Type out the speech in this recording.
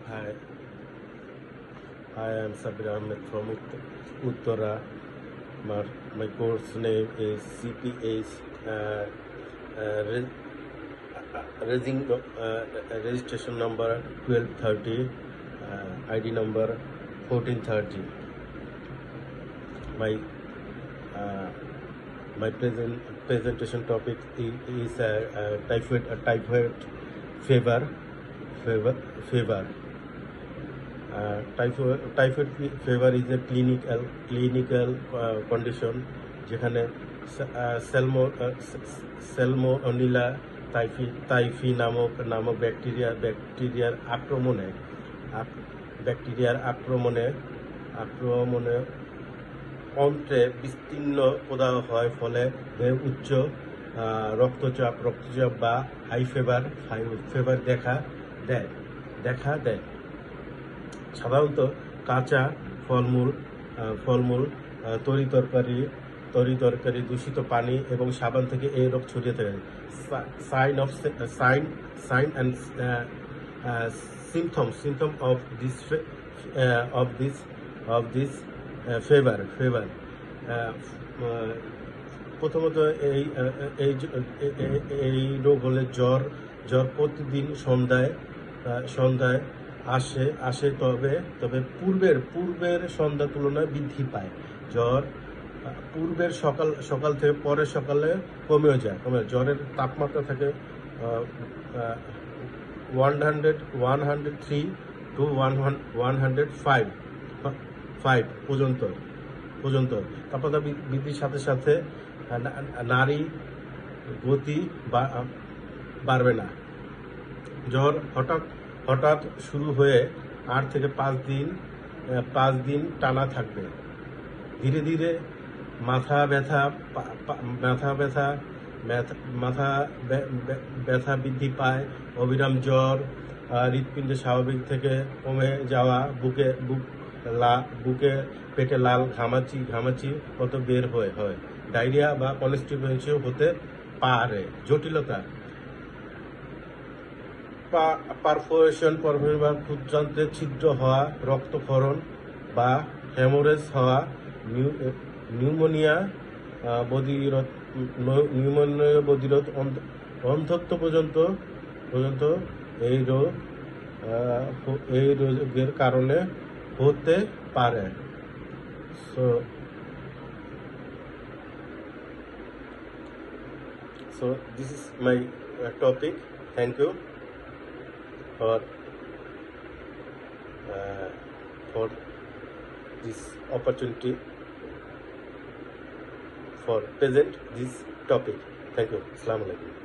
Hi, I am Sabir Ahmed from Uttara. My course name is CPH. Re- registration number 1230, ID number 1430. My uh, my presentation topic is typhoid fever fever fever. Typhoid fever is a clinical condition যেখানে salmonella typhi নামক ব্যাকটেরিয়ার আক্রমণে অন্ত্রে বিস্তীর্ণ প্রদাহ হয়, ফলে উচ্চ রক্তচাপ বা হাই ফিভার দেখা দেয়। সাধারণত কাঁচা ফলমূল, তরি-তরকারি, দূষিত পানি এবং সাবান থেকে এই রোগ ছড়িয়ে থাকে। Sign and symptom of this fever. প্রথমত এই রোগ হলে জ্বর প্রতিদিন সন্ধ্যায় আসে, তবে পূর্বের সন্ধ্যা তুলনায় বৃদ্ধি পায়। জ্বর পূর্বের সকাল থেকে পরের সকালে কমে যায়। জ্বরের তাপমাত্রা থাকে 103 to 105 পর্যন্ত। তাপমাত্রা বৃদ্ধির সাথে সাথে নারী গতি বাড়বে না। জ্বর হঠাৎ শুরু হয়ে 8 থেকে 5 দিন টানা থাকবে। ধীরে ধীরে মাথা ব্যথা বৃদ্ধি পায়। অবিরাম জ্বর, হৃৎপিণ্ডের স্বাভাবিক থেকে কমে যাওয়া, পেটে লাল ঘামাচি মতো বের হয়। ডায়রিয়া বা কনস্টিপেশন হতে পারে। জটিলতা পারফোরেশন বা ক্ষুদ্রান্তে ছিদ্র হওয়া, রক্তক্ষরণ বা হেমোরেজ হওয়া, নিউমোনিয়া বধিরোধ, অন্ধত্ব পর্যন্ত এই রোগের কারণে হতে পারে। So this is my topic. Thank you for this opportunity for present this topic. Thank you. Assalamu alaikum.